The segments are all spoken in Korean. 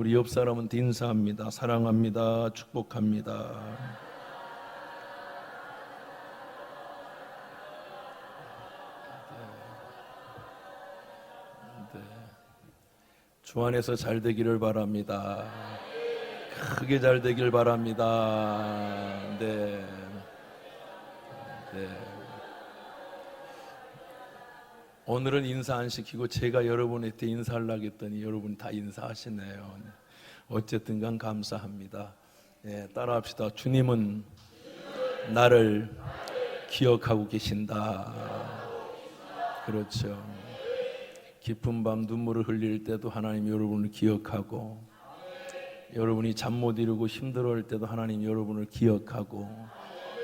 우리 옆 사람한테 인사합니다. 사랑합니다. 축복합니다. 네. 주 안에서 잘 되기를 바랍니다. 크게 잘 되길 바랍니다. 네. 네. 오늘은 인사 안 시키고 제가 여러분한테 인사하려고 했더니 여러분 다 인사하시네요. 어쨌든 간 감사합니다. 네, 따라합시다. 주님은 나를 기억하고 계신다. 그렇죠. 깊은 밤 눈물을 흘릴 때도 하나님 여러분을 기억하고, 여러분이 잠 못 이루고 힘들어할 때도 하나님 여러분을 기억하고,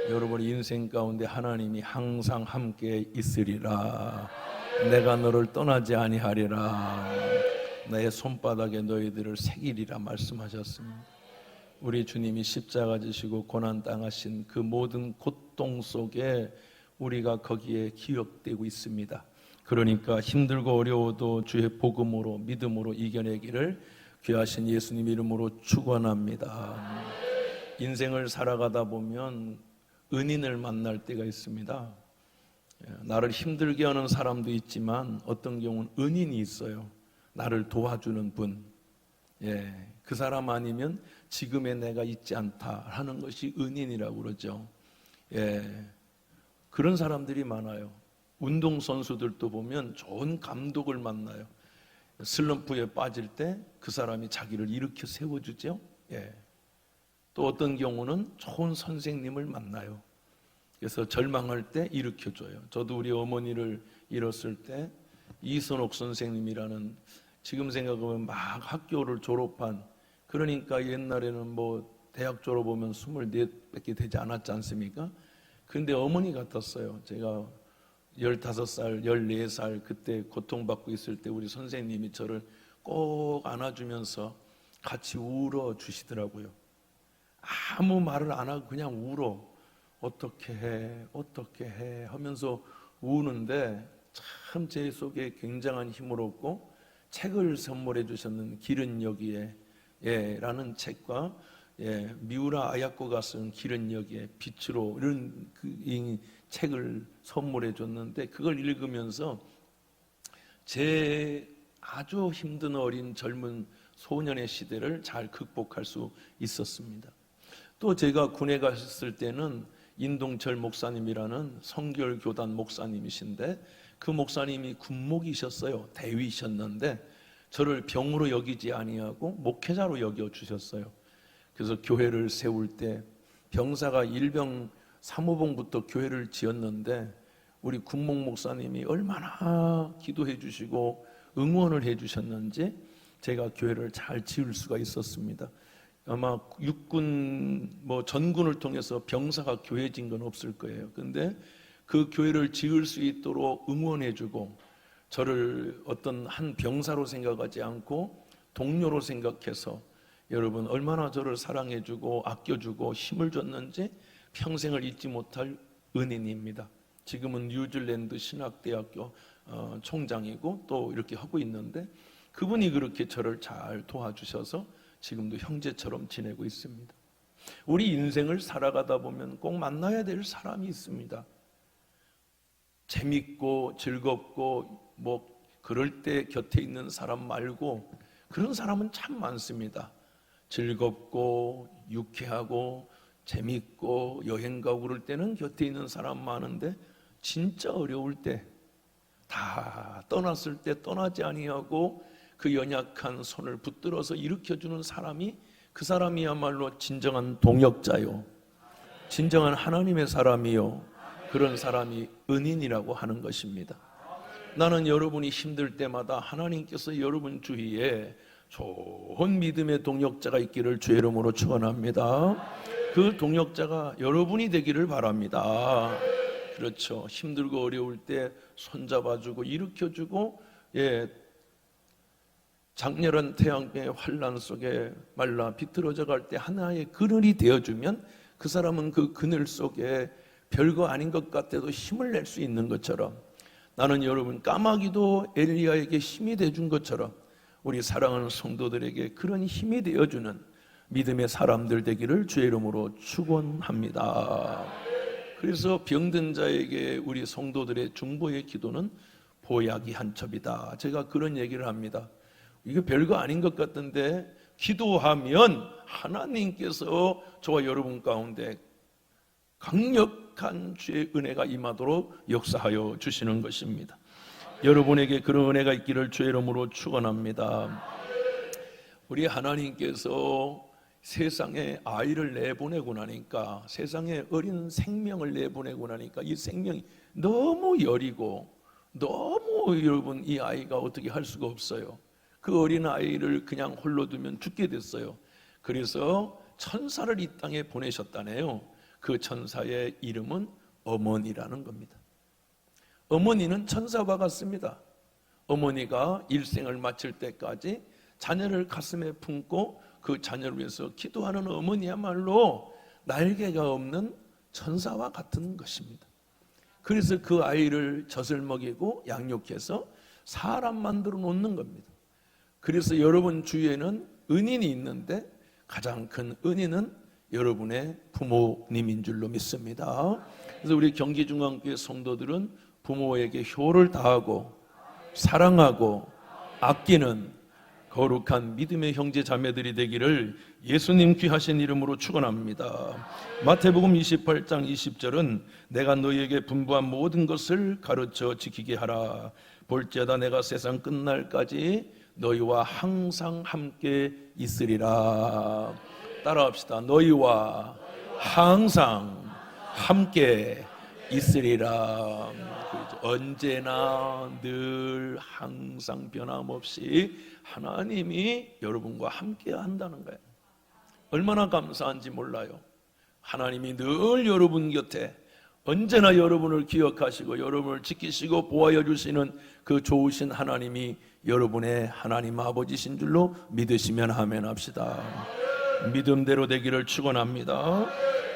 여러분의 인생 가운데 하나님이 항상 함께 있으리라. 내가 너를 떠나지 아니하리라. 나의 손바닥에 너희들을 새기리라 말씀하셨습니다. 우리 주님이 십자가 지시고 고난 당하신 그 모든 고통 속에 우리가 거기에 기억되고 있습니다. 그러니까 힘들고 어려워도 주의 복음으로 믿음으로 이겨내기를 귀하신 예수님 이름으로 축원합니다. 인생을 살아가다 보면 은인을 만날 때가 있습니다. 나를 힘들게 하는 사람도 있지만 어떤 경우는 은인이 있어요. 나를 도와주는 분. 그 사람 아니면 지금의 내가 있지 않다 하는 것이 은인이라고 그러죠. 그런 사람들이 많아요. 운동선수들도 보면 좋은 감독을 만나요. 슬럼프에 빠질 때 그 사람이 자기를 일으켜 세워주죠. 또 어떤 경우는 좋은 선생님을 만나요. 그래서 절망할 때 일으켜줘요. 저도 우리 어머니를 잃었을 때 이선옥 선생님이라는, 지금 생각하면 막 학교를 졸업한, 그러니까 옛날에는 뭐 대학 졸업하면 24밖에 되지 않았지 않습니까? 그런데 어머니 같았어요. 제가 15살, 14살 그때 고통받고 있을 때 우리 선생님이 저를 꼭 안아주면서 같이 울어주시더라고요. 아무 말을 안 하고 그냥 울어. 어떻게 해 하면서 우는데 참 제 속에 굉장한 힘을 얻고, 책을 선물해 주셨는 길은 여기에 라는 책과 미우라 아야코가 쓴 길은 여기에 빛으로, 이런 이 책을 선물해 줬는데 그걸 읽으면서 제 아주 힘든 어린 젊은 소년의 시대를 잘 극복할 수 있었습니다. 또 제가 군에 갔을 때는 인동철 목사님이라는 성결교단 목사님이신데, 그 목사님이 군목이셨어요. 대위셨는데 저를 병으로 여기지 아니하고 목회자로 여겨주셨어요. 그래서 교회를 세울 때 병사가 일병 사무봉부터 교회를 지었는데 우리 군목 목사님이 얼마나 기도해 주시고 응원을 해 주셨는지 제가 교회를 잘 지을 수가 있었습니다. 아마 육군 전군을 통해서 병사가 교회 진 건 없을 거예요. 근데 그 교회를 지을 수 있도록 응원해 주고, 저를 어떤 한 병사로 생각하지 않고 동료로 생각해서 여러분 얼마나 저를 사랑해 주고 아껴 주고 힘을 줬는지 평생을 잊지 못할 은인입니다. 지금은 뉴질랜드 신학대학교 총장이고 또 이렇게 하고 있는데, 그분이 그렇게 저를 잘 도와주셔서 지금도 형제처럼 지내고 있습니다. 우리 인생을 살아가다 보면 꼭 만나야 될 사람이 있습니다. 재밌고 즐겁고 그럴 때 곁에 있는 사람 말고 그런 사람은 참 많습니다. 즐겁고 유쾌하고 재밌고 여행 가고 그럴 때는 곁에 있는 사람 많은데, 진짜 어려울 때, 다 떠났을 때 떠나지 아니하고 그 연약한 손을 붙들어서 일으켜주는 사람이, 그 사람이야말로 진정한 동역자요, 진정한 하나님의 사람이요, 그런 사람이 은인이라고 하는 것입니다. 나는 여러분이 힘들 때마다 하나님께서 여러분 주위에 좋은 믿음의 동역자가 있기를 주의 이름으로 축원합니다. 그 동역자가 여러분이 되기를 바랍니다. 그렇죠. 힘들고 어려울 때 손잡아주고 일으켜주고, 장렬한 태양의 환란 속에 말라 비틀어져 갈 때 하나의 그늘이 되어주면 그 사람은 그 그늘 속에 별거 아닌 것 같아도 힘을 낼 수 있는 것처럼, 나는 여러분 까마귀도 엘리야에게 힘이 돼준 것처럼 우리 사랑하는 성도들에게 그런 힘이 되어주는 믿음의 사람들 되기를 주의 이름으로 축원합니다. 그래서 병든 자에게 우리 성도들의 중보의 기도는 보약이 한 첩이다. 제가 그런 얘기를 합니다. 이게 별거 아닌 것 같은데 기도하면 하나님께서 저와 여러분 가운데 강력한 주의 은혜가 임하도록 역사하여 주시는 것입니다. 여러분에게 그런 은혜가 있기를 주의 이름으로 축원합니다. 우리 하나님께서 세상에 아이를 내보내고 나니까, 세상에 어린 생명을 내보내고 나니까 이 생명이 너무 여리고 너무, 여러분, 이 아이가 어떻게 할 수가 없어요. 그 어린 아이를 그냥 홀로 두면 죽게 됐어요. 그래서 천사를 이 땅에 보내셨다네요. 그 천사의 이름은 어머니라는 겁니다. 어머니는 천사와 같습니다. 어머니가 일생을 마칠 때까지 자녀를 가슴에 품고 그 자녀를 위해서 기도하는 어머니야말로 날개가 없는 천사와 같은 것입니다. 그래서 그 아이를 젖을 먹이고 양육해서 사람 만들어 놓는 겁니다. 그래서 여러분 주위에는 은인이 있는데 가장 큰 은인은 여러분의 부모님인 줄로 믿습니다. 그래서 우리 경기중앙교회 성도들은 부모에게 효를 다하고 사랑하고 아끼는 거룩한 믿음의 형제 자매들이 되기를 예수님 귀하신 이름으로 축원합니다. 마태복음 28장 20절은 내가 너희에게 분부한 모든 것을 가르쳐 지키게 하라. 볼지어다 내가 세상 끝날까지 너희와 항상 함께 있으리라. 따라합시다. 너희와 항상 함께 있으리라. 언제나 늘 항상 변함없이 하나님이 여러분과 함께 한다는 거예요. 얼마나 감사한지 몰라요. 하나님이 늘 여러분 곁에 언제나 여러분을 기억하시고 여러분을 지키시고 보호하여 주시는 그 좋으신 하나님이 여러분의 하나님 아버지신 줄로 믿으시면 아멘 합시다. 믿음대로 되기를 축원합니다.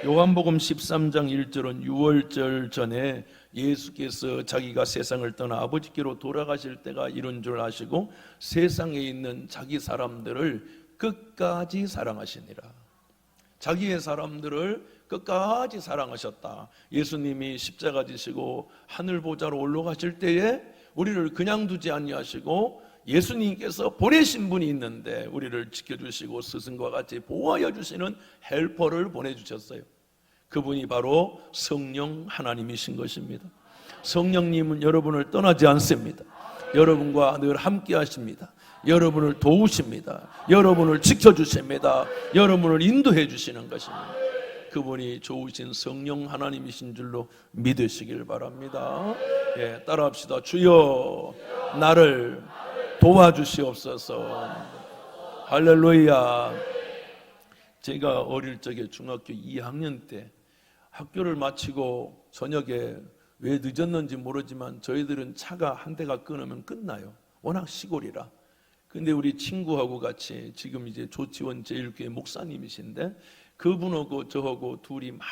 요한복음 13장 1절은 유월절 전에 예수께서 자기가 세상을 떠나 아버지께로 돌아가실 때가 이런 줄 아시고 세상에 있는 자기 사람들을 끝까지 사랑하시니라. 자기의 사람들을 끝까지 사랑하셨다. 예수님이 십자가 지시고 하늘 보좌로 올라가실 때에 우리를 그냥 두지 아니하시고 예수님께서 보내신 분이 있는데 우리를 지켜주시고 스승과 같이 보호하여 주시는 헬퍼를 보내주셨어요. 그분이 바로 성령 하나님이신 것입니다. 성령님은 여러분을 떠나지 않습니다. 여러분과 늘 함께 하십니다. 여러분을 도우십니다. 여러분을 지켜주십니다. 여러분을 인도해 주시는 것입니다. 그분이 좋으신 성령 하나님이신 줄로 믿으시길 바랍니다. 예, 따라합시다. 주여 나를 도와주시옵소서. 할렐루야. 제가 어릴 적에 중학교 2학년 때 학교를 마치고 저녁에 왜 늦었는지 모르지만 저희들은 차가 한 대가 끊으면 끝나요. 워낙 시골이라. 근데 우리 친구하고 같이 지금 이제 조치원 제1교회 목사님이신데 그분하고 저하고 둘이 막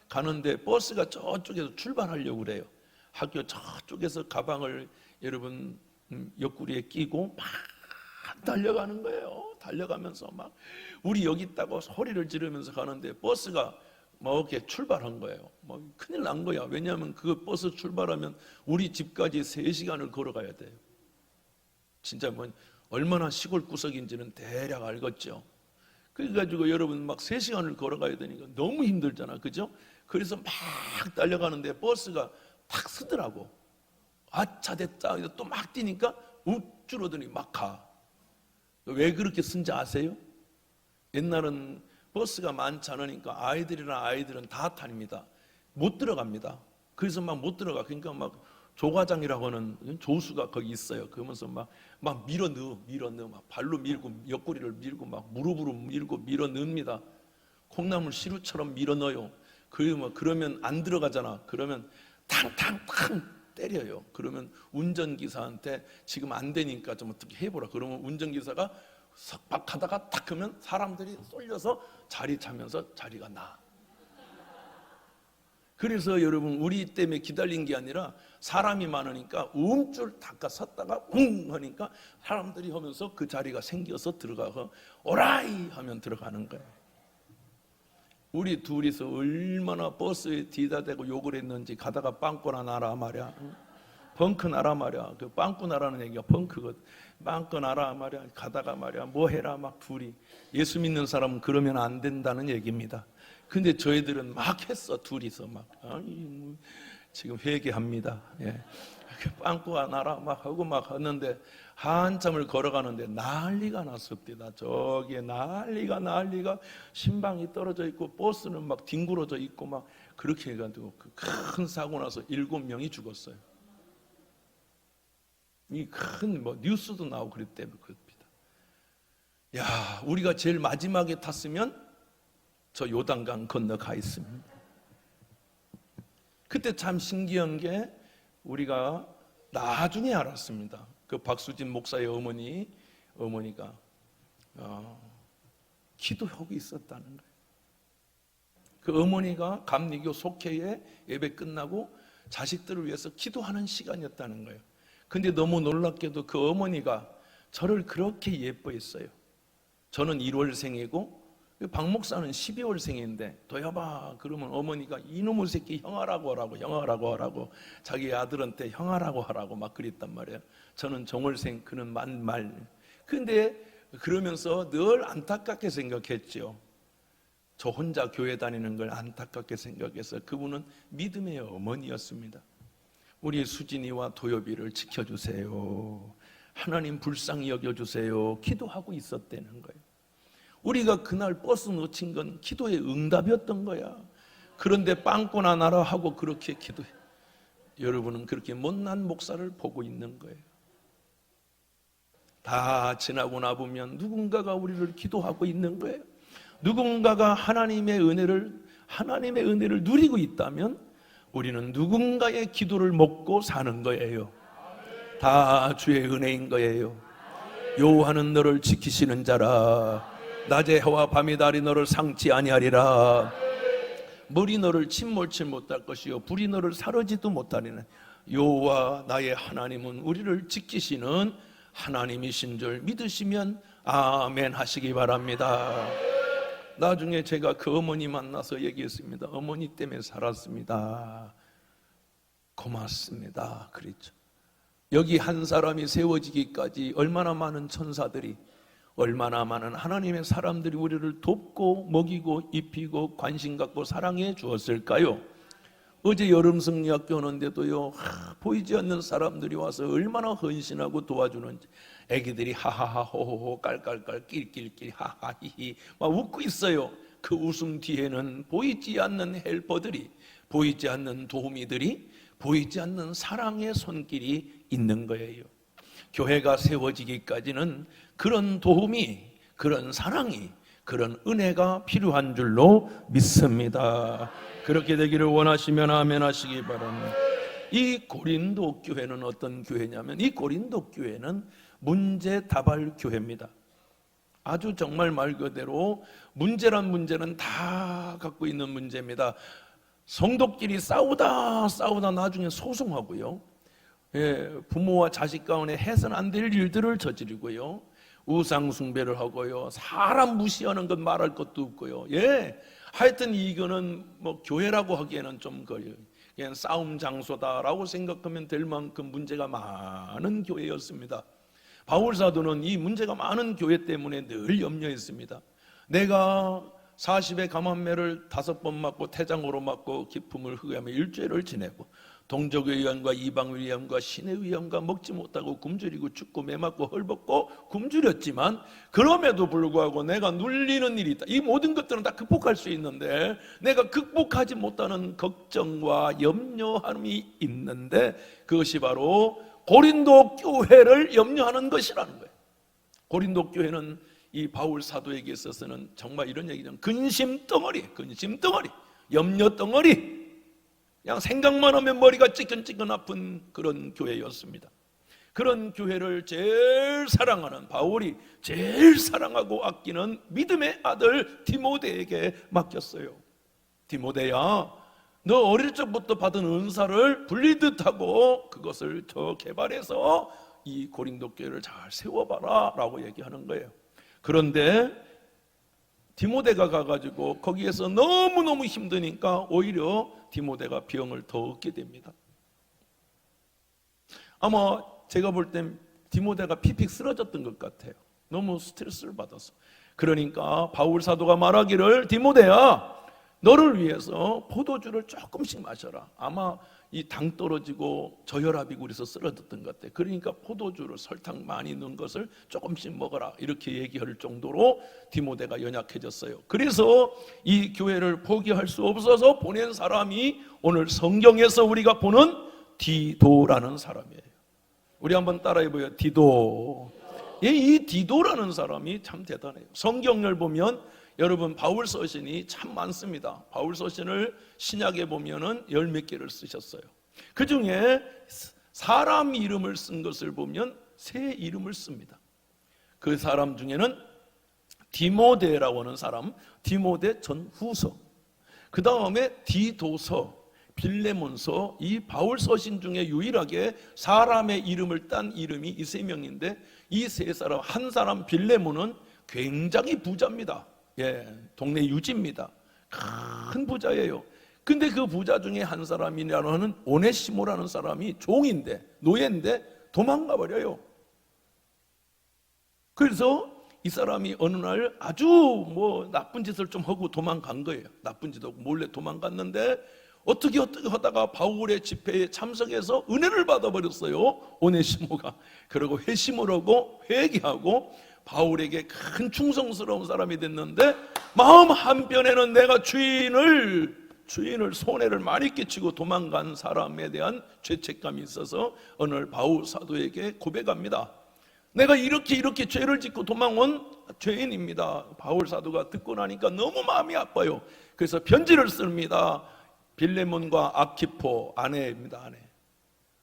가는데 버스가 저쪽에서 출발하려고 그래요. 학교 저쪽에서 가방을 여러분 옆구리에 끼고 막 달려가는 거예요. 달려가면서 막 우리 여기 있다고 소리를 지르면서 가는데 버스가 막 이렇게 출발한 거예요. 막 큰일 난 거야. 왜냐하면 그 버스 출발하면 우리 집까지 3시간을 걸어가야 돼요. 진짜 뭐 얼마나 시골 구석인지는 대략 알겠죠. 그래가지고 여러분 막 3시간을 걸어가야 되니까 너무 힘들잖아, 그죠? 그래서 막 달려가는데 버스가 탁 서더라고. 아차 됐다. 또 막 뛰니까 욱 줄어드니 막 가. 왜 그렇게 쓴지 아세요? 옛날은 버스가 많지 않으니까 아이들은 다 타닙니다. 못 들어갑니다. 그래서 막 못 들어가. 그러니까 막 조과장이라고 하는 조수가 거기 있어요. 그러면서 막 밀어 넣어. 막 발로 밀고 옆구리를 밀고 막 무릎으로 밀고 밀어 넣습니다. 콩나물 시루처럼 밀어 넣어요. 그러면 안 들어가잖아. 그러면 탕탕탕 때려요. 그러면 운전기사한테 지금 안 되니까 좀 어떻게 해보라. 그러면 운전기사가 석박하다가 탁 하면 사람들이 쏠려서 자리 차면서 자리가 나. 그래서 여러분 우리 때문에 기다린 게 아니라 사람이 많으니까 움줄 닦아 섰다가 웅 하니까 사람들이 하면서 그 자리가 생겨서 들어가서 오라이 하면 들어가는 거예요. 우리 둘이서 얼마나 버스에 뒤다 대고 욕을 했는지 가다가 빵꾸나 나라 말이야. 펑크 나라 말이야. 그 빵꾸 나라는 얘기가 펑크거든. 빵꾸 나라 말이야. 가다가 말이야. 뭐 해라 막 둘이. 예수 믿는 사람은 그러면 안 된다는 얘기입니다. 근데 저희들은 막 했어. 둘이서 막. 아니, 지금 회개합니다. 예. 빵꾸가 나라 막 하고 막 하는데 한참을 걸어가는데 난리가 났었대다. 저기에 난리가 신방이 떨어져 있고 버스는 막 뒹굴어져 있고 막 그렇게 해가지고 그 큰 사고 나서 7명이 죽었어요. 이 큰 뭐 뉴스도 나오고 그랬답니다. 야, 우리가 제일 마지막에 탔으면 저 요단강 건너가 있습니다. 그때 참 신기한 게 우리가 나중에 알았습니다. 그 박수진 목사의 어머니가 기도하고 있었다는 거예요. 그 어머니가 감리교 속회에 예배 끝나고 자식들을 위해서 기도하는 시간이었다는 거예요. 근데 너무 놀랍게도 그 어머니가 저를 그렇게 예뻐했어요. 저는 1월생이고 박 목사는 12월생인데 도여봐 그러면 어머니가 이놈의 새끼 형아라고 하라고 자기 아들한테 형아라고 하라고 막 그랬단 말이에요. 저는 정월생 그는 만말. 근데 그러면서 늘 안타깝게 생각했죠. 저 혼자 교회 다니는 걸 안타깝게 생각해서 그분은 믿음의 어머니였습니다. 우리 수진이와 도엽이를 지켜주세요. 하나님 불쌍히 여겨주세요. 기도하고 있었다는 거예요. 우리가 그날 버스 놓친 건 기도의 응답이었던 거야. 그런데 빵꾸나 나라 하고 그렇게 기도해. 여러분은 그렇게 못난 목사를 보고 있는 거예요. 다 지나고 나보면 누군가가 우리를 기도하고 있는 거예요. 누군가가 하나님의 은혜를 누리고 있다면 우리는 누군가의 기도를 먹고 사는 거예요. 다 주의 은혜인 거예요. 여호와는 너를 지키시는 자라. 낮에 해와 밤이 달이 너를 상치 아니하리라. 물이 너를 침몰치 못할 것이요 불이 너를 사르지도 못하리라. 여호와 나의 하나님은 우리를 지키시는 하나님이신 줄 믿으시면 아멘 하시기 바랍니다. 나중에 제가 그 어머니 만나서 얘기했습니다. 어머니 때문에 살았습니다. 고맙습니다. 그랬죠. 여기 한 사람이 세워지기까지 얼마나 많은 천사들이, 얼마나 많은 하나님의 사람들이 우리를 돕고 먹이고 입히고 관심 갖고 사랑해 주었을까요? 어제 여름 성리학교 오는데도요, 보이지 않는 사람들이 와서 얼마나 헌신하고 도와주는지. 애기들이 하하하 호호호 깔깔깔 낄낄낄 하하히히 막 웃고 있어요. 그 웃음 뒤에는 보이지 않는 헬퍼들이, 보이지 않는 도우미들이, 보이지 않는 사랑의 손길이 있는 거예요. 교회가 세워지기까지는 그런 도움이, 그런 사랑이, 그런 은혜가 필요한 줄로 믿습니다. 그렇게 되기를 원하시면 아멘 하시기 바랍니다. 이 고린도 교회는 어떤 교회냐면, 이 고린도 교회는 문제다발 교회입니다. 아주 정말 말 그대로 문제란 문제는 다 갖고 있는 문제입니다. 성도끼리 싸우다 나중에 소송하고요, 부모와 자식 가운데 해서는 안 될 일들을 저지르고요, 우상 숭배를 하고요, 사람 무시하는 것 말할 것도 없고요. 하여튼 이거는 뭐 교회라고 하기에는 좀 거리요. 그냥 싸움 장소다라고 생각하면 될 만큼 문제가 많은 교회였습니다. 바울 사도는 이 문제가 많은 교회 때문에 늘 염려했습니다. 내가 40의 감암매를 5번 맞고 태장으로 맞고 기품을 흡하며 일주일을 지내고 동족의 위험과 이방의 위험과 신의 위험과 먹지 못하고 굶주리고 죽고 매맞고 헐벗고 굶주렸지만 그럼에도 불구하고 내가 눌리는 일이 있다. 이 모든 것들은 다 극복할 수 있는데 내가 극복하지 못하는 걱정과 염려함이 있는데 그것이 바로 고린도 교회를 염려하는 것이라는 거예요. 고린도 교회는 이 바울 사도에게 있어서는 정말 이런 얘기죠. 근심덩어리, 염려덩어리. 그냥 생각만 하면 머리가 찌끈찌끈 아픈 그런 교회였습니다. 그런 교회를 제일 사랑하는, 바울이 제일 사랑하고 아끼는 믿음의 아들 디모데에게 맡겼어요. 디모데야, 너 어릴 적부터 받은 은사를 불리듯 하고 그것을 더 개발해서 이 고린도 교회를 잘 세워봐라 라고 얘기하는 거예요. 그런데 디모데가 가가지고 거기에서 너무너무 힘드니까 오히려 디모데가 병을 더 얻게 됩니다. 아마 제가 볼 땐 디모데가 픽픽 쓰러졌던 것 같아요. 너무 스트레스를 받아서. 그러니까 바울 사도가 말하기를, 디모데야, 너를 위해서 포도주를 조금씩 마셔라. 아마 이 당 떨어지고 저혈압이 그래서 쓰러졌던 것 같아요. 그러니까 포도주를 설탕 많이 넣은 것을 조금씩 먹어라, 이렇게 얘기할 정도로 디모데가 연약해졌어요. 그래서 이 교회를 포기할 수 없어서 보낸 사람이 오늘 성경에서 우리가 보는 디도라는 사람이에요. 우리 한번 따라해봐요. 디도. 이 디도라는 사람이 참 대단해요. 성경을 보면 여러분 바울 서신이 참 많습니다. 바울 서신을 신약에 보면은 10몇 개를 쓰셨어요. 그 중에 사람 이름을 쓴 것을 보면 3 이름을 씁니다. 그 사람 중에는 디모데라고 하는 사람, 디모데 전후서, 그 다음에 디도서, 빌레몬서, 이 바울 서신 중에 유일하게 사람의 이름을 딴 이름이 이 3명인데, 이 3사람, 한 사람 빌레몬은 굉장히 부자입니다. 동네 유지입니다. 큰 부자예요. 근데 그 부자 중에 한 사람이라는 오네시모라는 사람이 종인데, 노예인데 도망가 버려요. 그래서 이 사람이 어느 날 아주 나쁜 짓을 좀 하고 도망간 거예요. 나쁜 짓 하고 몰래 도망갔는데 어떻게 하다가 바울의 집회에 참석해서 은혜를 받아버렸어요, 오네시모가. 그리고 회심을 하고 회개하고 바울에게 큰 충성스러운 사람이 됐는데, 마음 한편에는 내가 주인을 손해를 많이 끼치고 도망간 사람에 대한 죄책감이 있어서 어느 날 바울 사도에게 고백합니다. 내가 이렇게 죄를 짓고 도망온 죄인입니다. 바울 사도가 듣고 나니까 너무 마음이 아파요. 그래서 편지를 씁니다. 빌레몬과 아키포, 아내입니다. 아내.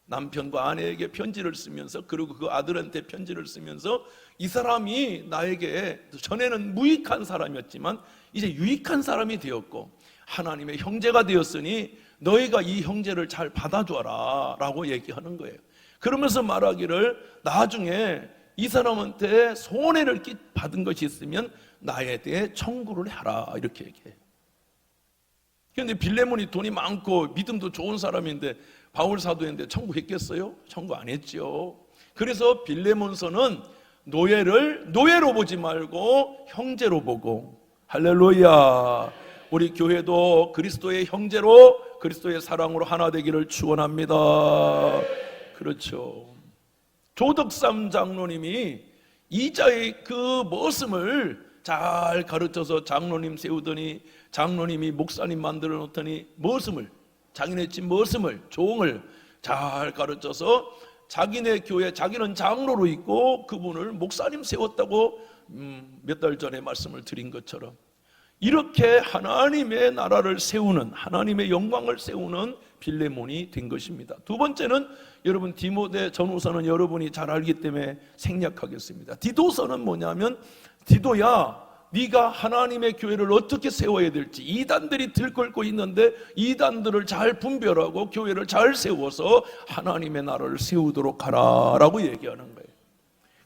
남편과 아내에게 편지를 쓰면서, 그리고 그 아들한테 편지를 쓰면서, 이 사람이 나에게 전에는 무익한 사람이었지만 이제 유익한 사람이 되었고 하나님의 형제가 되었으니 너희가 이 형제를 잘 받아줘라 라고 얘기하는 거예요. 그러면서 말하기를, 나중에 이 사람한테 손해를 받은 것이 있으면 나에 대해 청구를 하라, 이렇게 얘기해요. 그런데 빌레몬이 돈이 많고 믿음도 좋은 사람인데 바울 사도인데 청구했겠어요? 청구 안 했죠. 그래서 빌레몬서는 노예로 보지 말고 형제로 보고, 할렐루야, 우리 교회도 그리스도의 형제로, 그리스도의 사랑으로 하나 되기를 축원합니다. 그렇죠. 조덕삼 장로님이 이자의 그 머슴을 잘 가르쳐서 장로님 세우더니, 장로님이 목사님 만들어 놓더니 머슴을, 자기네 집 머슴을, 종을 잘 가르쳐서 자기네 교회, 자기는 장로로 있고 그분을 목사님 세웠다고 몇 달 전에 말씀을 드린 것처럼, 이렇게 하나님의 나라를 세우는, 하나님의 영광을 세우는 빌레몬이 된 것입니다. 두 번째는 여러분 디모데 전후서는 여러분이 잘 알기 때문에 생략하겠습니다. 디도서는 뭐냐면, 디도야, 네가 하나님의 교회를 어떻게 세워야 될지, 이단들이 들끓고 있는데 이단들을 잘 분별하고 교회를 잘 세워서 하나님의 나라를 세우도록 하라 라고 얘기하는 거예요.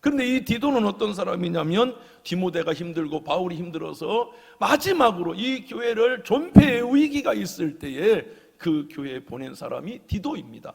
그런데 이 디도는 어떤 사람이냐면, 디모데가 힘들고 바울이 힘들어서 마지막으로 이 교회를 존폐의 위기가 있을 때에 그 교회에 보낸 사람이 디도입니다.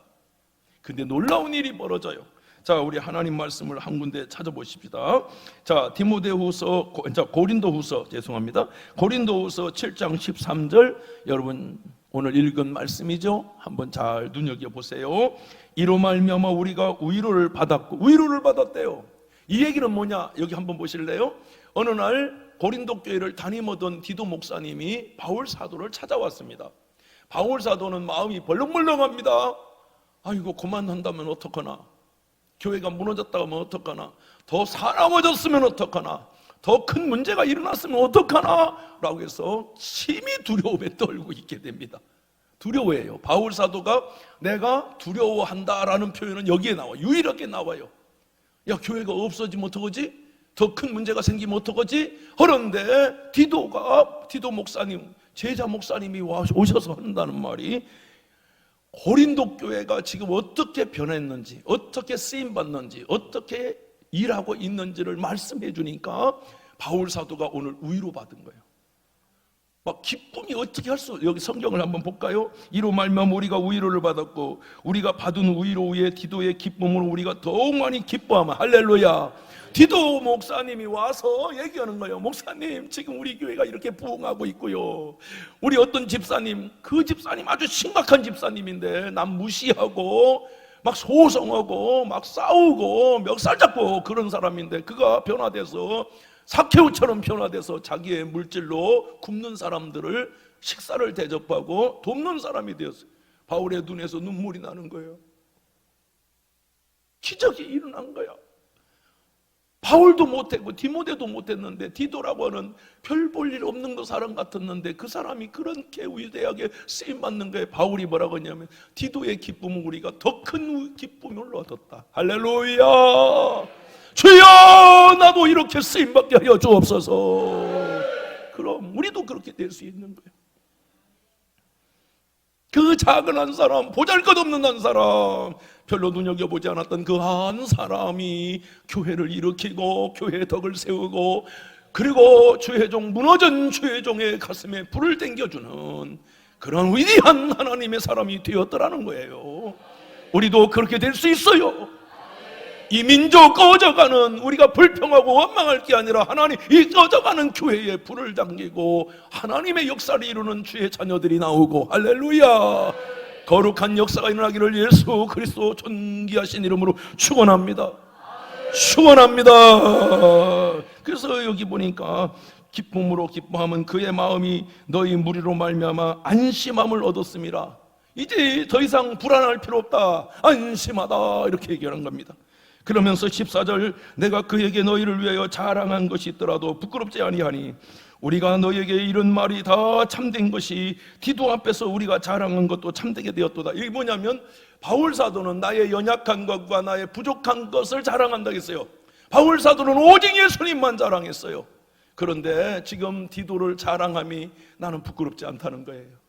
근데 놀라운 일이 벌어져요. 자, 우리 하나님 말씀을 한 군데 찾아보십시다. 자, 고린도후서 7장 13절, 여러분 오늘 읽은 말씀이죠. 한번 잘 눈여겨보세요. 이로 말미암아 우리가 위로를 받았고, 위로를 받았대요. 이 얘기는 뭐냐? 여기 한번 보실래요? 어느 날 고린도 교회를 담임하던 디도 목사님이 바울 사도를 찾아왔습니다. 바울 사도는 마음이 벌렁벌렁합니다. 아이고, 그만한다면 어떡하나, 교회가 무너졌다고 하면 어떡하나, 더 사나워졌으면 어떡하나, 더 큰 문제가 일어났으면 어떡하나 라고 해서 심히 두려움에 떨고 있게 됩니다. 두려워해요. 바울 사도가 내가 두려워한다라는 표현은 여기에 나와요. 유일하게 나와요. 야, 교회가 없어지면 어떡하지? 더 큰 문제가 생기면 어떡하지? 그런데 디도 목사님, 제자 목사님이 오셔서 한다는 말이 고린도 교회가 지금 어떻게 변했는지, 어떻게 쓰임받는지, 어떻게 일하고 있는지를 말씀해 주니까 바울 사도가 오늘 위로 받은 거예요. 막 기쁨이 어떻게 할 수, 여기 성경을 한번 볼까요? 이로 말미암아 우리가 위로를 받았고 우리가 받은 위로 위에 디도의 기쁨으로 우리가 더욱 많이 기뻐하마. 할렐루야. 디도 목사님이 와서 얘기하는 거예요. 목사님, 지금 우리 교회가 이렇게 부흥하고 있고요. 우리 어떤 집사님, 그 집사님 아주 심각한 집사님인데 남 무시하고 막 소송하고 막 싸우고 멱살 잡고 그런 사람인데 그가 변화돼서 삭개오처럼 변화돼서 자기의 물질로 굶는 사람들을 식사를 대접하고 돕는 사람이 되었어요. 바울의 눈에서 눈물이 나는 거예요. 기적이 일어난 거야. 바울도 못했고 디모데도 못했는데 디도라고 하는 별 볼 일 없는 그 사람 같았는데 그 사람이 그렇게 위대하게 쓰임받는 거예요. 바울이 뭐라고 했냐면 디도의 기쁨은 우리가 더 큰 기쁨을 얻었다. 할렐루야. 주여, 나도 이렇게 쓰임받게 하여 주옵소서. 그럼 우리도 그렇게 될 수 있는 거예요. 그 작은 한 사람, 보잘것없는 한 사람, 별로 눈여겨보지 않았던 그 한 사람이 교회를 일으키고 교회의 덕을 세우고 그리고 주회종, 무너진 주회종의 가슴에 불을 땡겨주는 그런 위대한 하나님의 사람이 되었더라는 거예요. 우리도 그렇게 될 수 있어요. 이 민족 꺼져가는, 우리가 불평하고 원망할 게 아니라 하나님 이 꺼져가는 교회에 불을 당기고 하나님의 역사를 이루는 주의 자녀들이 나오고, 할렐루야, 거룩한 역사가 일어나기를 예수 그리스도 존귀하신 이름으로 축원합니다. 축원합니다. 그래서 여기 보니까 기쁨으로 기뻐하면 그의 마음이 너희 무리로 말미암아 안심함을 얻었음이라. 이제 더 이상 불안할 필요 없다, 안심하다, 이렇게 얘기하는 겁니다. 그러면서 14절, 내가 그에게 너희를 위하여 자랑한 것이 있더라도 부끄럽지 아니하니 우리가 너희에게 이런 말이 다 참된 것이 디도 앞에서 우리가 자랑한 것도 참되게 되었도다. 이게 뭐냐면 바울 사도는 나의 연약한 것과 나의 부족한 것을 자랑한다고 했어요. 바울 사도는 오직 예수님만 자랑했어요. 그런데 지금 디도를 자랑함이 나는 부끄럽지 않다는 거예요.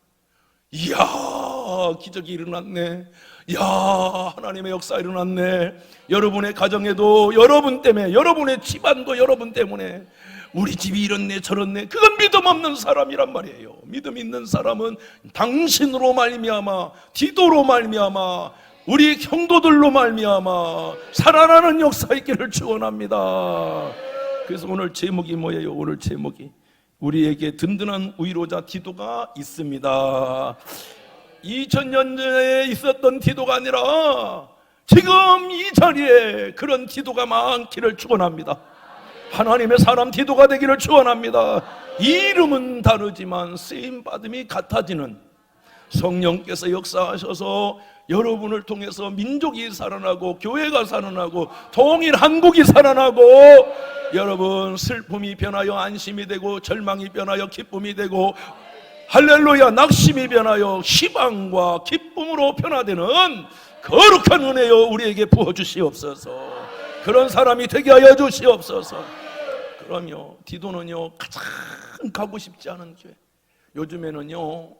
이야, 기적이 일어났네. 이야, 하나님의 역사 일어났네. 여러분의 가정에도 여러분 때문에, 여러분의 집안도 여러분 때문에 우리 집이 이렇네 저렇네, 그건 믿음 없는 사람이란 말이에요. 믿음 있는 사람은 당신으로 말미암아, 디도로 말미암아, 우리 형도들로 말미암아 살아나는 역사 있기를 축원합니다. 그래서 오늘 제목이 뭐예요? 오늘 제목이 우리에게 든든한 위로자 디도가 있습니다. 2000년 전에 있었던 디도가 아니라 지금 이 자리에 그런 디도가 많기를 축원합니다. 하나님의 사람 디도가 되기를 축원합니다. 이름은 다르지만 쓰임받음이 같아지는, 성령께서 역사하셔서 여러분을 통해서 민족이 살아나고 교회가 살아나고 통일 한국이 살아나고 여러분 슬픔이 변하여 안심이 되고 절망이 변하여 기쁨이 되고 할렐루야, 낙심이 변하여 희망과 기쁨으로 변화되는 거룩한 은혜여 우리에게 부어주시옵소서. 그런 사람이 되게 하여 주시옵소서. 그럼요, 디도는요 가장 가고 싶지 않은 교회, 요즘에는요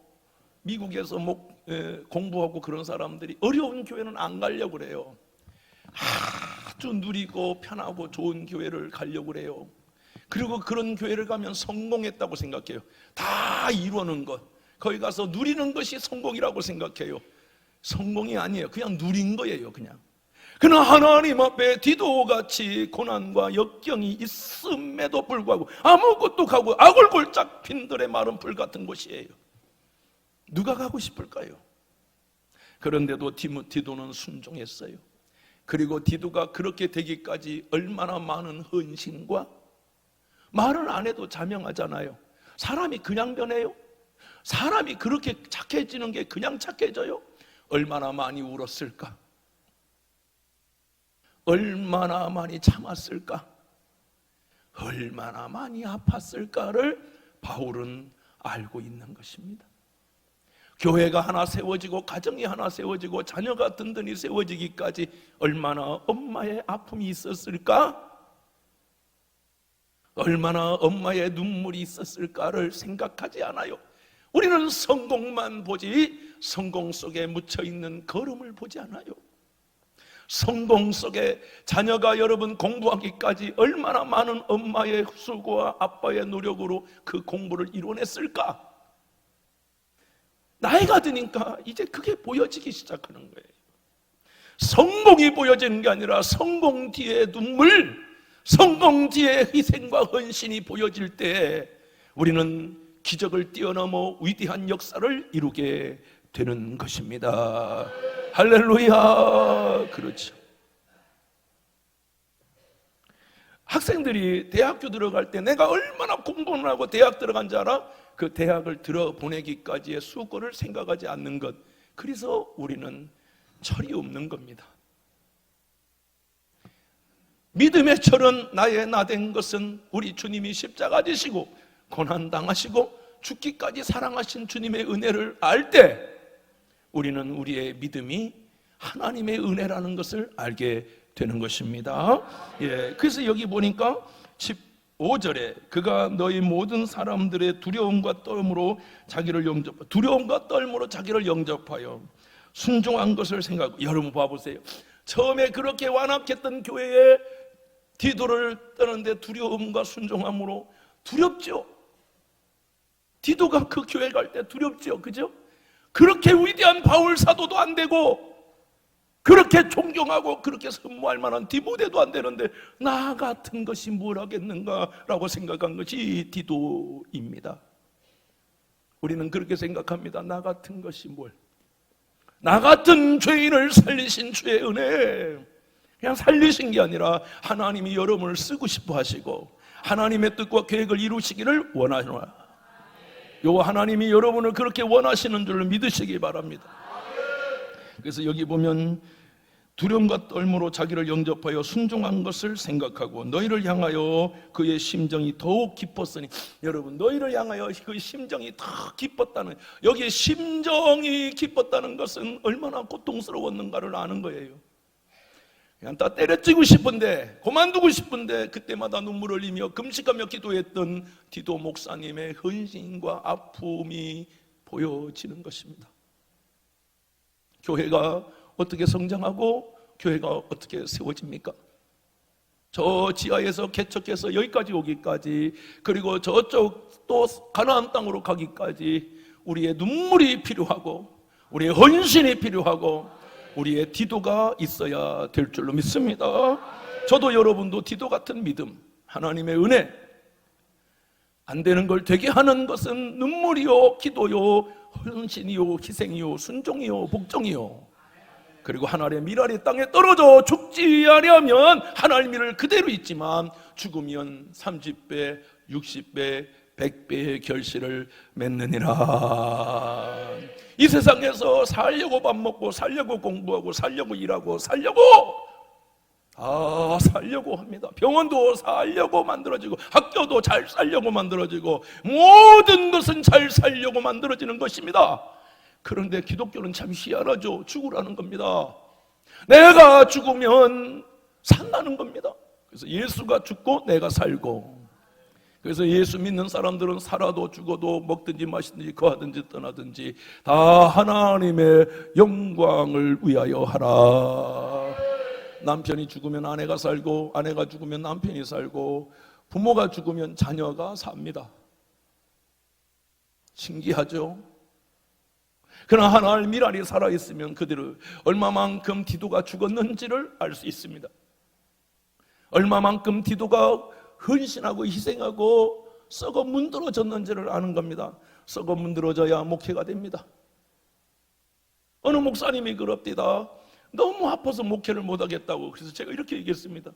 미국에서 공부하고 그런 사람들이 어려운 교회는 안 가려고 그래요. 아주 누리고 편하고 좋은 교회를 가려고 그래요. 그리고 그런 교회를 가면 성공했다고 생각해요. 다 이루는 것, 거기 가서 누리는 것이 성공이라고 생각해요. 성공이 아니에요. 그냥 누린 거예요. 그러나 하나님 앞에 디도같이 고난과 역경이 있음에도 불구하고 아무것도 가고 악을 골짝 핀들의 마른 불 같은 곳이에요. 누가 가고 싶을까요? 그런데도 디도는 순종했어요. 그리고 디도가 그렇게 되기까지 얼마나 많은 헌신과, 말은 안 해도 자명하잖아요. 사람이 그냥 변해요? 사람이 그렇게 착해지는 게 그냥 착해져요? 얼마나 많이 울었을까? 얼마나 많이 참았을까? 얼마나 많이 아팠을까를 바울은 알고 있는 것입니다. 교회가 하나 세워지고 가정이 하나 세워지고 자녀가 든든히 세워지기까지 얼마나 엄마의 아픔이 있었을까? 얼마나 엄마의 눈물이 있었을까를 생각하지 않아요. 우리는 성공만 보지 성공 속에 묻혀있는 걸음을 보지 않아요. 성공 속에 자녀가 여러분 공부하기까지 얼마나 많은 엄마의 수고와 아빠의 노력으로 그 공부를 이뤄냈을까? 나이가 드니까 이제 그게 보여지기 시작하는 거예요. 성공이 보여지는 게 아니라 성공 뒤에 눈물, 성공 뒤에 희생과 헌신이 보여질 때 우리는 기적을 뛰어넘어 위대한 역사를 이루게 되는 것입니다. 할렐루야. 그렇죠. 학생들이 대학교 들어갈 때 내가 얼마나 공부를 하고 대학 들어간 줄 알아? 그 대학을 들어보내기까지의 수고를 생각하지 않는 것. 그래서 우리는 철이 없는 겁니다. 믿음의 철은 나의 나된 것은 우리 주님이 십자가 지시고 고난당하시고 죽기까지 사랑하신 주님의 은혜를 알 때 우리는 우리의 믿음이 하나님의 은혜라는 것을 알게 되는 것입니다. 그래서 여기 보니까 15절에 그가 너희 모든 사람들의 두려움과 떨므로 자기를 영접하여 순종한 것을 생각하고. 여러분 봐보세요. 처음에 그렇게 완악했던 교회에 디도를 떠는데 두려움과 순종함으로 두렵죠. 디도가 그 교회 갈 때 두렵죠. 그죠? 그렇게 위대한 바울 사도도 안 되고 그렇게 존경하고 그렇게 선무할 만한 디모데도 안 되는데 나 같은 것이 뭘 하겠는가라고 생각한 것이 디도입니다. 우리는 그렇게 생각합니다. 나 같은 것이 뭘? 나 같은 죄인을 살리신 주의 은혜, 그냥 살리신 게 아니라 하나님이 여러분을 쓰고 싶어 하시고 하나님의 뜻과 계획을 이루시기를 원하노라. 요 하나님이 여러분을 그렇게 원하시는 줄을 믿으시기 바랍니다. 그래서 여기 보면 두려움과 떨므로 자기를 영접하여 순종한 것을 생각하고 너희를 향하여 그의 심정이 더욱 깊었으니. 여러분, 너희를 향하여 그 심정이 더 깊었다는, 여기에 심정이 깊었다는 것은 얼마나 고통스러웠는가를 아는 거예요. 그냥 다 때려치고 싶은데, 그만두고 싶은데 그때마다 눈물 흘리며 금식하며 기도했던 디도 목사님의 헌신과 아픔이 보여지는 것입니다. 교회가 어떻게 성장하고 교회가 어떻게 세워집니까? 저 지하에서 개척해서 여기까지 오기까지, 그리고 저쪽 또 가나안 땅으로 가기까지 우리의 눈물이 필요하고 우리의 헌신이 필요하고 우리의 디도가 있어야 될 줄로 믿습니다. 저도 여러분도 디도 같은 믿음, 하나님의 은혜, 안 되는 걸 되게 하는 것은 눈물이요, 기도요, 헌신이요, 희생이요, 순종이요, 복종이요. 그리고 하나님의 미랄이 땅에 떨어져 죽지 아니하면 하나님의 일을 그대로 있지만 죽으면 30배, 60배, 100배의 결실을 맺느니라. 이 세상에서 살려고 밥 먹고 살려고 공부하고 살려고 일하고 살려고 합니다. 병원도 살려고 만들어지고 학교도 잘 살려고 만들어지고 모든 것은 잘 살려고 만들어지는 것입니다. 그런데 기독교는 참 희한하죠. 죽으라는 겁니다. 내가 죽으면 산다는 겁니다. 그래서 예수가 죽고 내가 살고, 그래서 예수 믿는 사람들은 살아도 죽어도 먹든지 마시든지 거하든지 떠나든지 다 하나님의 영광을 위하여 하라. 남편이 죽으면 아내가 살고, 아내가 죽으면 남편이 살고, 부모가 죽으면 자녀가 삽니다. 신기하죠? 그러나 하나의 미랄이 살아있으면 그들은 얼마만큼 디도가 죽었는지를 알 수 있습니다. 얼마만큼 디도가 헌신하고 희생하고 썩어 문드러졌는지를 아는 겁니다. 썩어 문드러져야 목회가 됩니다. 어느 목사님이 그럽디다. 너무 아파서 목회를 못하겠다고. 그래서 제가 이렇게 얘기했습니다.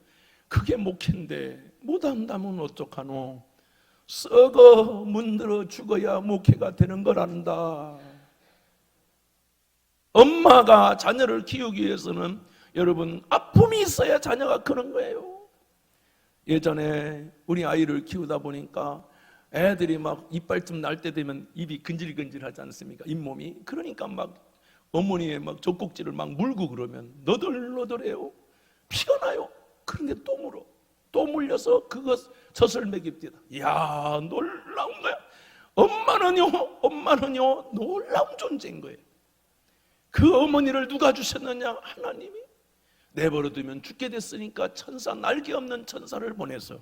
그게 목회인데 못한다면 어떡하노? 썩어 문드러 죽어야 목회가 되는 걸 안다. 엄마가 자녀를 키우기 위해서는 여러분 아픔이 있어야 자녀가 크는 거예요. 예전에 우리 아이를 키우다 보니까 애들이 막 이빨쯤 날 때 되면 입이 근질근질하지 않습니까? 잇몸이. 그러니까 막 어머니의 막 젖꼭지를 막 물고 그러면 너덜너덜해요. 피가 나요. 그런데 또 물어. 또 물려서 그것 젖을 먹입니다. 이야, 놀라운 거야. 엄마는요 놀라운 존재인 거예요. 그 어머니를 누가 주셨느냐? 하나님이. 내버려두면 죽게 됐으니까 천사, 날개 없는 천사를 보내서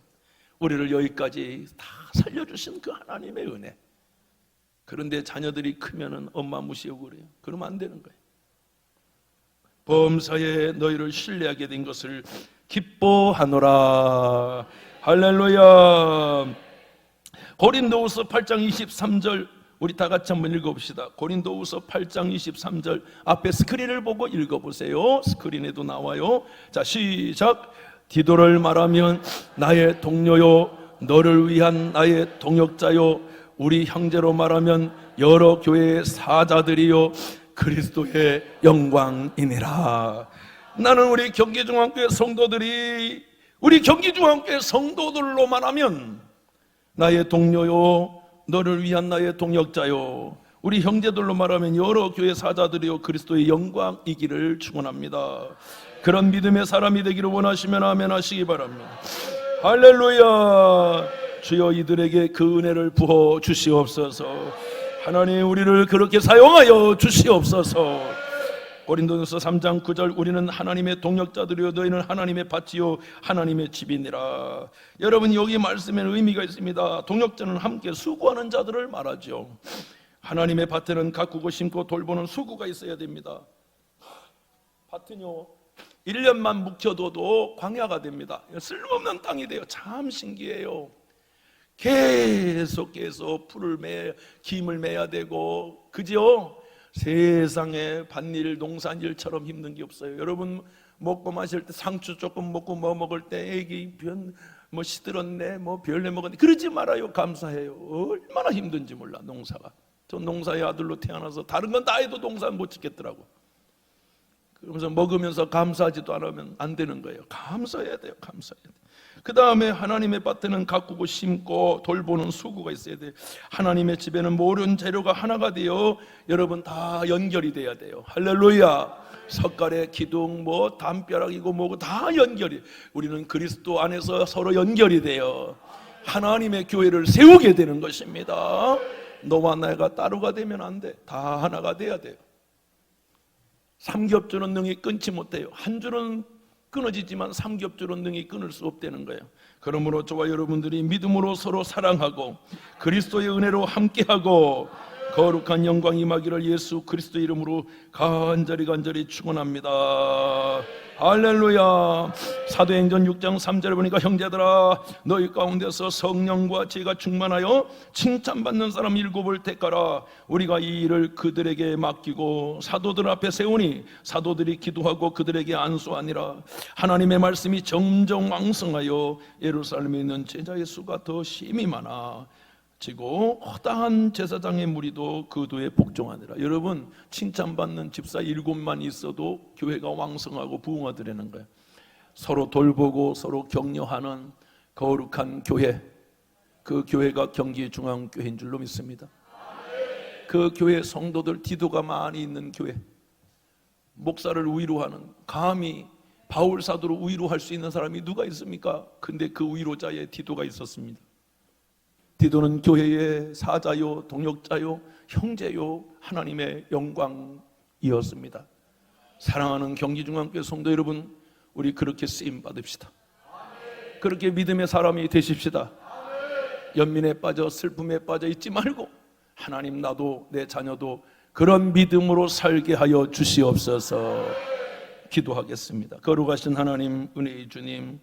우리를 여기까지 다 살려주신 그 하나님의 은혜. 그런데 자녀들이 크면은 엄마 무시하고 그래요. 그러면 안 되는 거예요. 범사에 너희를 신뢰하게 된 것을 기뻐하노라. 할렐루야. 고린도후서 8장 23절 우리 다 같이 한번 읽어봅시다. 고린도후서 8장 23절 앞에 스크린을 보고 읽어보세요. 스크린에도 나와요. 자, 시작. 디도를 말하면 나의 동료요, 너를 위한 나의 동역자요, 우리 형제로 말하면 여러 교회의 사자들이요, 그리스도의 영광이니라. 나는 우리 경기중앙교회 성도들이, 우리 경기중앙교회 성도들로만 하면 나의 동료요, 너를 위한 나의 동역자요, 우리 형제들로 말하면 여러 교회 사자들이요, 그리스도의 영광이기를 축원합니다. 그런 믿음의 사람이 되기를 원하시면 아멘 하시기 바랍니다. 할렐루야. 주여 이들에게 그 은혜를 부어 주시옵소서. 하나님 우리를 그렇게 사용하여 주시옵소서. 고린도전서 3장 9절 우리는 하나님의 동역자들이요 너희는 하나님의 밭이요 하나님의 집이니라. 여러분 여기 말씀에는 의미가 있습니다. 동역자는 함께 수고하는 자들을 말하죠. 하나님의 밭에는 가꾸고 심고 돌보는 수고가 있어야 됩니다. 밭은요 1년만 묵혀둬도 광야가 됩니다. 쓸모없는 땅이 돼요. 참 신기해요. 계속 풀을 김을 매야 되고, 그죠? 세상에 밭일 농산일처럼 힘든 게 없어요. 여러분 먹고 마실 때 상추 조금 먹고 뭐 먹을 때 애기 뭐 시들었네 뭐 별내 먹었네 그러지 말아요. 감사해요. 얼마나 힘든지 몰라 농사가. 전 농사의 아들로 태어나서 다른 건 다 해도 농사 못 짓겠더라고. 그러면서 먹으면서 감사하지도 않으면 안 되는 거예요. 감사해야 돼요. 감사해야 돼요. 그 다음에 하나님의 밭에는 가꾸고 심고 돌보는 수고가 있어야 돼요. 하나님의 집에는 모든 재료가 하나가 되어 여러분 다 연결이 돼야 돼요. 할렐루야. 석가래 기둥 뭐 담벼락이고 뭐고 다 연결이. 우리는 그리스도 안에서 서로 연결이 돼요. 하나님의 교회를 세우게 되는 것입니다. 너와 내가 따로가 되면 안 돼. 다 하나가 돼야 돼요. 삼겹줄은 능히 끊지 못해요. 한 줄은 끊어지지만 삼겹줄은 능히 끊을 수 없다는 거예요. 그러므로 저와 여러분들이 믿음으로 서로 사랑하고 그리스도의 은혜로 함께하고 거룩한 영광이 임하기를 예수 그리스도 이름으로 간절히 축원합니다. 할렐루야. 사도행전 6장 3절에 보니까 형제들아 너희 가운데서 성령과 지혜가 충만하여 칭찬받는 사람 7을 택하라. 우리가 이 일을 그들에게 맡기고 사도들 앞에 세우니 사도들이 기도하고 그들에게 안수하니라. 하나님의 말씀이 점점 왕성하여 예루살렘에 있는 제자의 수가 더 심히 많아 지고 허다한 제사장의 무리도 그도에 복종하니라. 여러분 칭찬받는 집사 7만 있어도 교회가 왕성하고 부흥하더라는 거예요. 서로 돌보고 서로 격려하는 거룩한 교회, 그 교회가 경기중앙교회인 줄로 믿습니다. 그 교회 성도들 디도가 많이 있는 교회, 목사를 위로하는, 감히 바울 사도를 위로할 수 있는 사람이 누가 있습니까? 근데 그 위로자에 디도가 있었습니다. 디도는 교회의 사자요, 동역자요, 형제요, 하나님의 영광이었습니다. 사랑하는 경기중앙교회 성도 여러분, 우리 그렇게 쓰임 받읍시다. 그렇게 믿음의 사람이 되십시다. 연민에 빠져 슬픔에 빠져 있지 말고 하나님 나도 내 자녀도 그런 믿음으로 살게 하여 주시옵소서. 기도하겠습니다. 거룩하신 하나님, 은혜의 주님,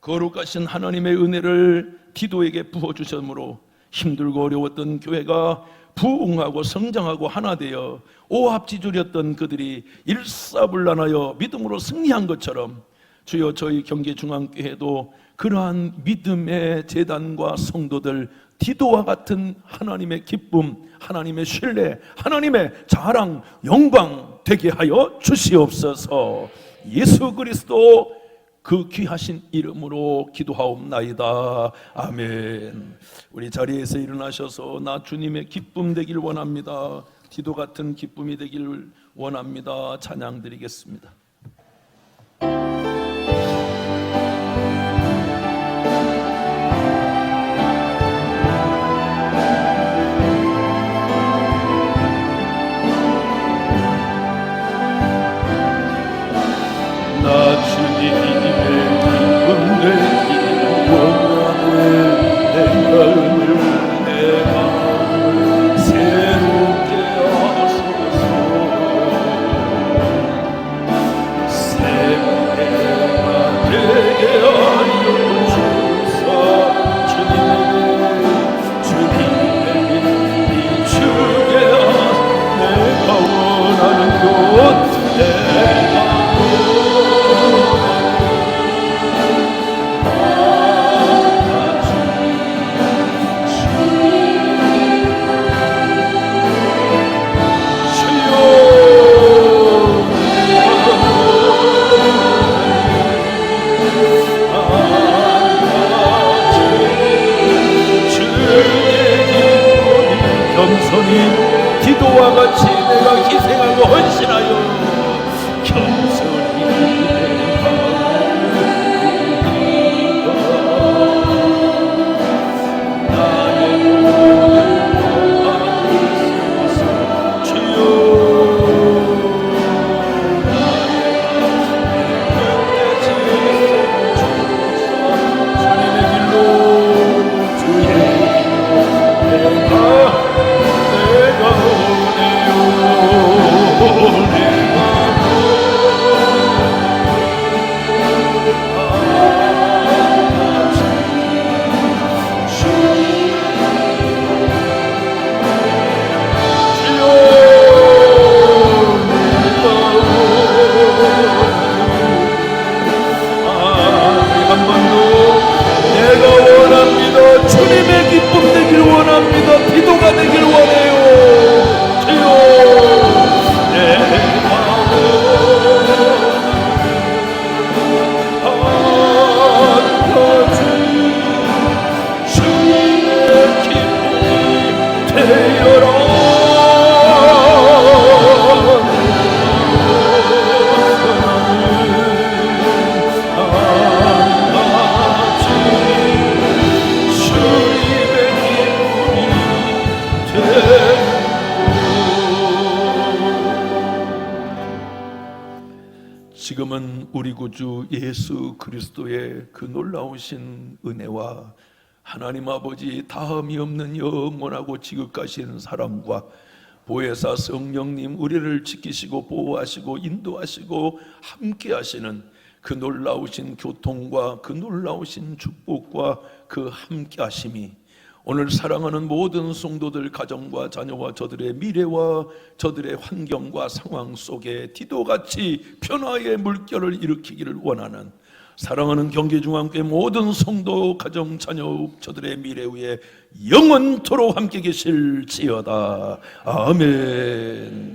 거룩하신 하나님의 은혜를 디도에게 부어주셨으므로 힘들고 어려웠던 교회가 부흥하고 성장하고 하나 되어 오합지졸이었던 그들이 일사불란하여 믿음으로 승리한 것처럼 주여 저희 경기중앙교회도 그러한 믿음의 재단과 성도들 디도와 같은 하나님의 기쁨, 하나님의 신뢰, 하나님의 자랑, 영광 되게 하여 주시옵소서. 예수 그리스도 그 귀하신 이름으로 기도하옵나이다. 아멘. 우리 자리에서 일어나셔서 나 주님의 기쁨 되길 원합니다. 디도 같은 기쁨이 되길 원합니다. 찬양 드리겠습니다. 원합니다. 기도가 되길 원해요. 주여 내 마음 한 가지 주님의 기쁨이 되어라. 지금은 우리 구주 예수 그리스도의 그 놀라우신 은혜와 하나님 아버지 다함이 없는 영원하고 지극하신 사랑과 보혜사 성령님 우리를 지키시고 보호하시고 인도하시고 함께 하시는 그 놀라우신 교통과 그 놀라우신 축복과 그 함께 하심이 오늘 사랑하는 모든 성도들 가정과 자녀와 저들의 미래와 저들의 환경과 상황 속에 디도같이 변화의 물결을 일으키기를 원하는 사랑하는 경기중앙교회 모든 성도 가정 자녀 저들의 미래 위에 영원토록 함께 계실지어다. 아멘.